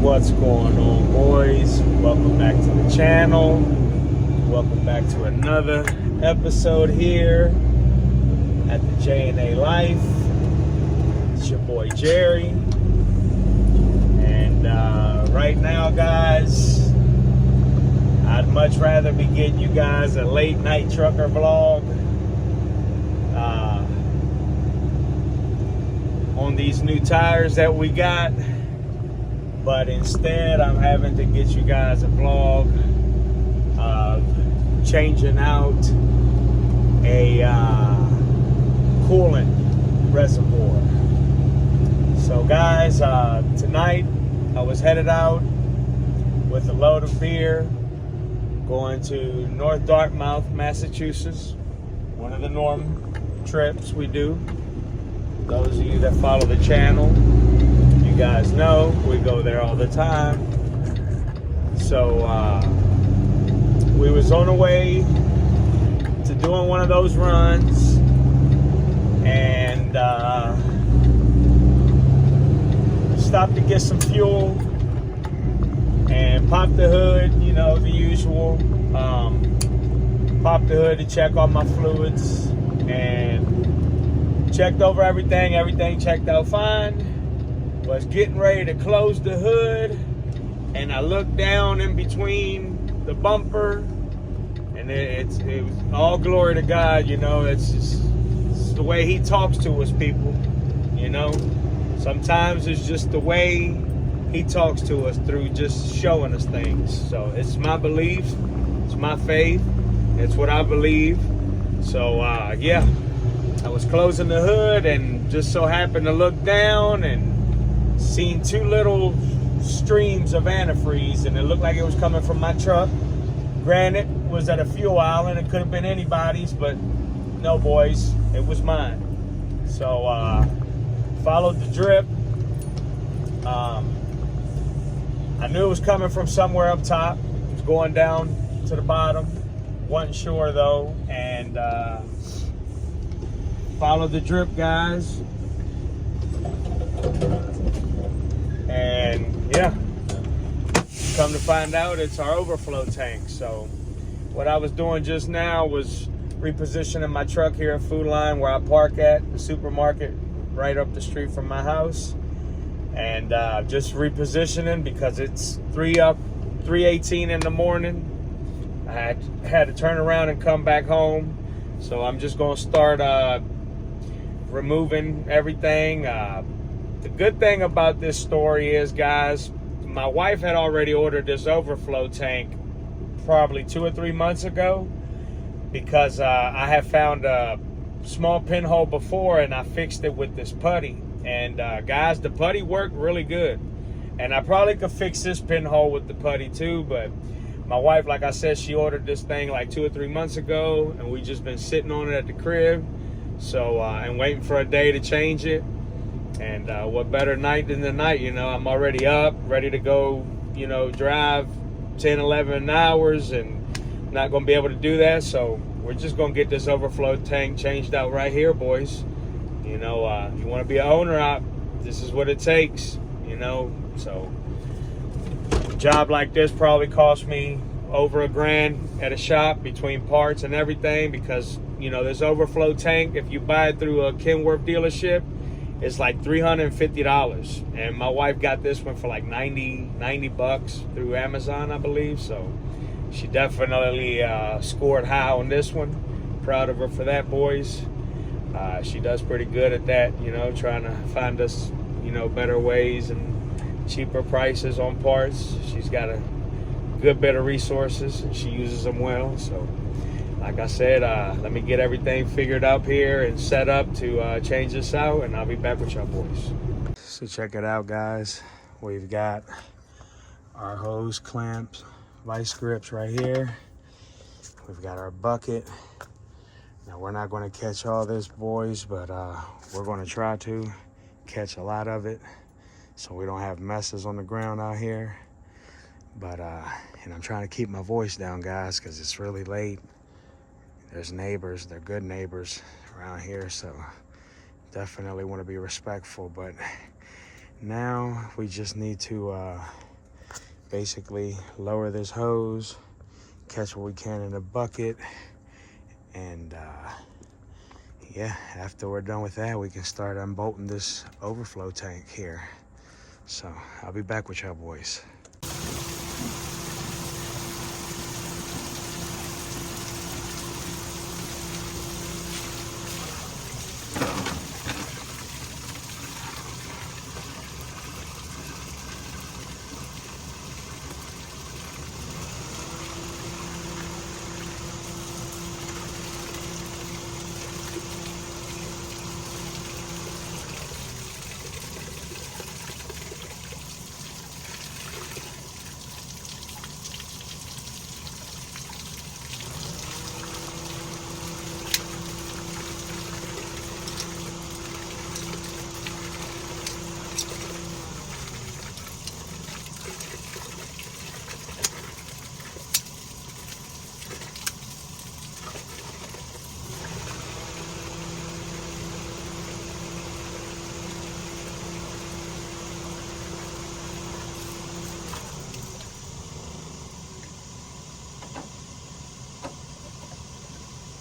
What's going on, boys? Welcome back to the channel. Welcome back to another episode here at the J&A Life. It's your boy Jerry. And right now, guys, I'd much rather be getting you guys a late night trucker vlog on these new tires that we got. But instead, I'm having to get you guys a vlog of changing out a coolant reservoir. So guys, tonight I was headed out with a load of beer, going to North Dartmouth, Massachusetts. One of the normal trips we do. Those of you that follow the channel, you guys know we go there all the time. So we was on the way to doing one of those runs, and stopped to get some fuel and popped the hood, you know, the usual. Popped the hood to check all my fluids and checked over everything checked out fine. Was getting ready to close the hood, and I looked down in between the bumper, and it was all glory to God, you know. It's the way he talks to us, people, you know. Sometimes it's just the way he talks to us through just showing us things. So it's my belief, it's my faith, it's what I believe. So yeah, I was closing the hood and just so happened to look down and seen two little streams of antifreeze, and it looked like it was coming from my truck. Granted, it was at a fuel island. It could have been anybody's, but no, boys, it was mine. So followed the drip. I knew it was coming from somewhere up top. It was going down to the bottom. Wasn't sure though, and followed the drip, guys. And yeah, come to find out, it's our overflow tank. So what I was doing just now was repositioning my truck here at Food Line, where I park at the supermarket right up the street from my house, and just repositioning because it's 3:18 in the morning. I had to turn around and come back home, so I'm just gonna start removing everything. The good thing about this story is, guys, my wife had already ordered this overflow tank probably 2 or 3 months ago, because I have found a small pinhole before and I fixed it with this putty. And guys, the putty worked really good. And I probably could fix this pinhole with the putty too, but my wife, like I said, she ordered this thing like 2 or 3 months ago, and we just been sitting on it at the crib. So, and waiting for a day to change it. And what better night than the night, you know. I'm already up, ready to go, you know, drive 10, 11 hours, and not going to be able to do that. So we're just going to get this overflow tank changed out right here, boys. You know, you want to be an owner op, this is what it takes, you know. So a job like this probably cost me over $1,000 at a shop between parts and everything, because, you know, this overflow tank, if you buy it through a Kenworth dealership, it's like $350, and my wife got this one for like 90 bucks through Amazon, I believe. So she definitely scored high on this one. Proud of her for that, boys. She does pretty good at that, you know, trying to find us, you know, better ways and cheaper prices on parts. She's got a good bit of resources, and she uses them well. So like I said, let me get everything figured up here and set up to change this out, and I'll be back with y'all, boys. So check it out, guys. We've got our hose clamps, vice grips right here. We've got our bucket. Now, we're not going to catch all this, boys, but we're going to try to catch a lot of it so we don't have messes on the ground out here. But, and I'm trying to keep my voice down, guys, because it's really late. There's neighbors, they're good neighbors around here, so definitely want to be respectful. But now we just need to basically lower this hose, catch what we can in a bucket, and yeah, after we're done with that, we can start unbolting this overflow tank here. So I'll be back with y'all boys.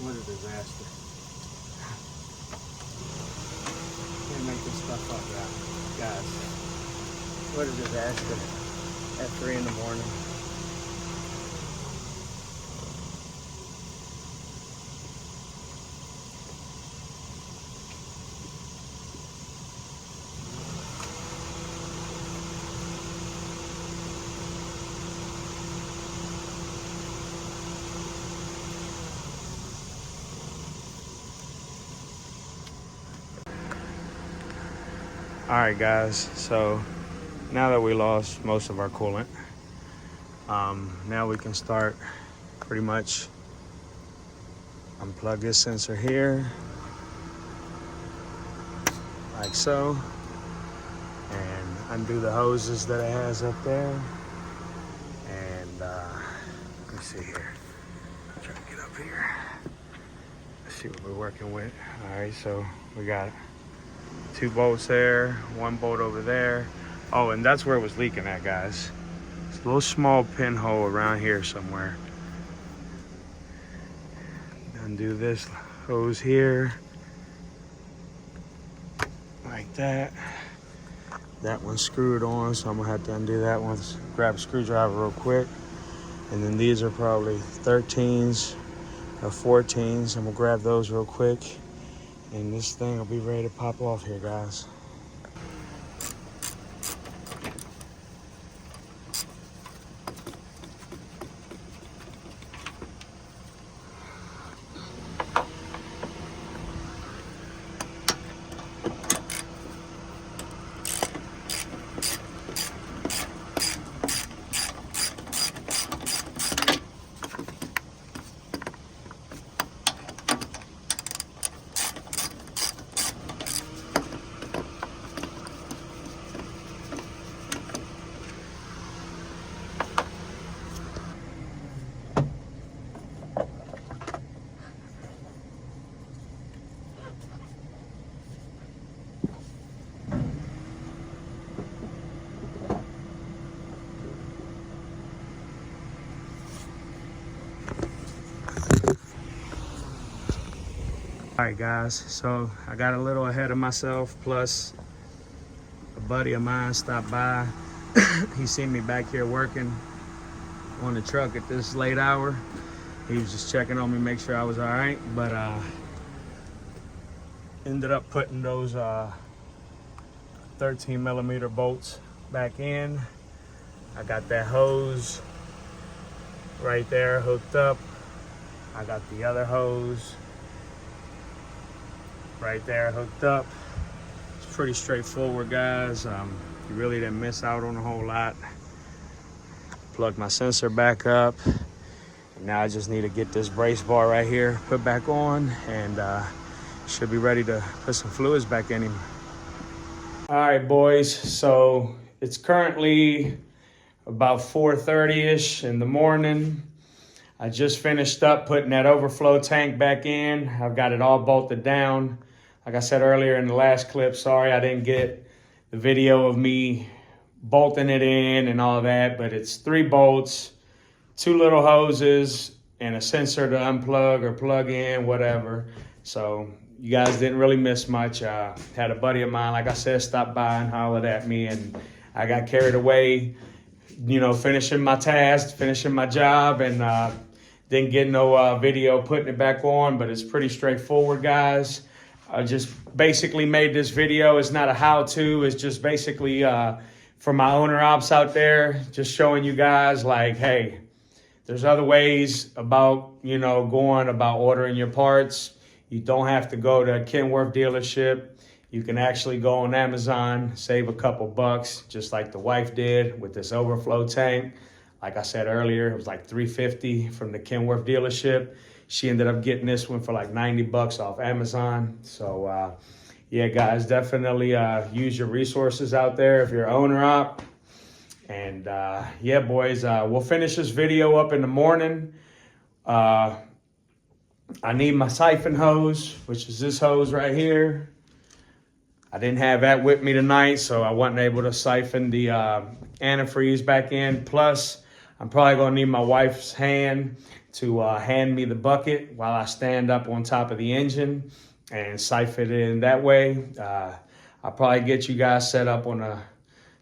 What a disaster. Can't make this stuff up, guys. What a disaster at 3 in the morning. All right, guys, so now that we lost most of our coolant, now we can start pretty much unplug this sensor here, like so, and undo the hoses that it has up there. And let me see here, try to get up here. Let's see what we're working with. All right, so we got 2 bolts there, 1 bolt over there. Oh, and that's where it was leaking at, guys. It's a little small pinhole around here somewhere. Undo this hose here, like that. That one's screwed on, so I'm gonna have to undo that one. Let's grab a screwdriver real quick. And then these are probably 13s or 14s. I'm gonna grab those real quick. And this thing will be ready to pop off here, guys. All right, guys, so I got a little ahead of myself, plus a buddy of mine stopped by. He seen me back here working on the truck at this late hour. He was just checking on me, make sure I was all right, but ended up putting those 13mm bolts back in. I got that hose right there hooked up. I got the other hose right there hooked up. It's pretty straightforward, guys. You really didn't miss out on a whole lot. Plugged my sensor back up. Now I just need to get this brace bar right here put back on, and should be ready to put some fluids back in him. All right, boys, so it's currently about 4:30-ish in the morning. I just finished up putting that overflow tank back in. I've got it all bolted down. Like I said earlier in the last clip, sorry I didn't get the video of me bolting it in and all that, but it's 3 bolts, 2 little hoses, and a sensor to unplug or plug in, whatever. So you guys didn't really miss much. Had a buddy of mine, like I said, stop by and hollered at me, and I got carried away, you know, finishing my task, finishing my job, and didn't get no video putting it back on, but it's pretty straightforward, guys. I just basically made this video. It's not a how-to. It's just basically for my owner ops out there, just showing you guys like, hey, there's other ways about, you know, going about ordering your parts. You don't have to go to a Kenworth dealership. You can actually go on Amazon, save a couple bucks, just like the wife did with this overflow tank. Like I said earlier, it was like $350 from the Kenworth dealership. She ended up getting this one for like 90 bucks off Amazon. So yeah, guys, definitely use your resources out there if you're an owner op. And yeah, boys, we'll finish this video up in the morning. I need my siphon hose, which is this hose right here. I didn't have that with me tonight, so I wasn't able to siphon the antifreeze back in. Plus, I'm probably gonna need my wife's hand to hand me the bucket while I stand up on top of the engine and siphon it in that way. I'll probably get you guys set up on a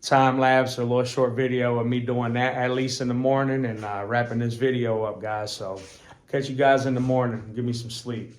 time lapse or a little short video of me doing that at least in the morning and wrapping this video up, guys. So catch you guys in the morning. Give me some sleep.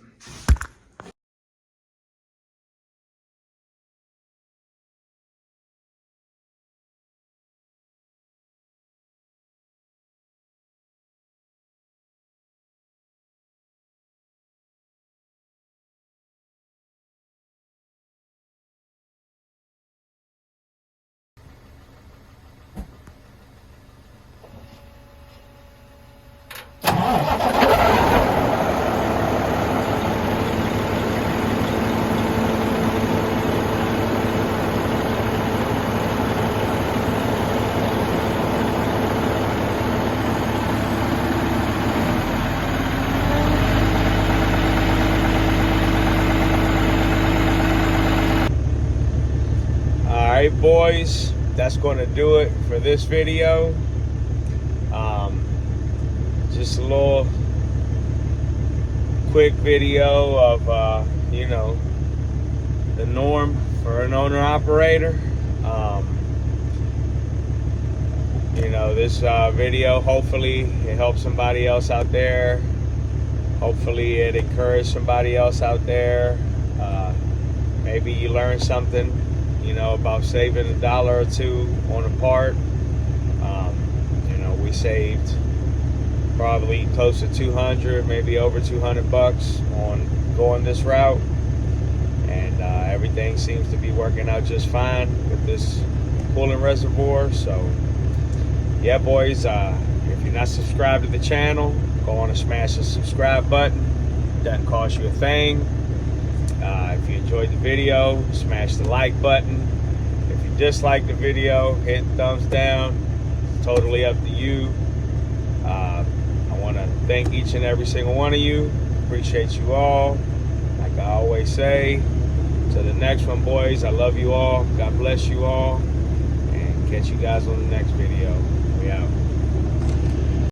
All right, boys, that's going to do it for this video. Just a little quick video of, you know, the norm for an owner operator. You know, this video, hopefully it helps somebody else out there. Hopefully it encouraged somebody else out there. Maybe you learned something, you know, about saving $1 or $2 on a part. You know, we saved probably close to 200, maybe over 200 bucks on going this route. And everything seems to be working out just fine with this coolant reservoir. So yeah, boys, if you're not subscribed to the channel, go on and smash the subscribe button. Doesn't cost you a thing. If you enjoyed the video, smash the like button. If you dislike the video, hit thumbs down. It's totally up to you. I want to thank each and every single one of you. Appreciate you all. Like I always say, to the next one, boys, I love you all. God bless you all. And catch you guys on the next video. We out.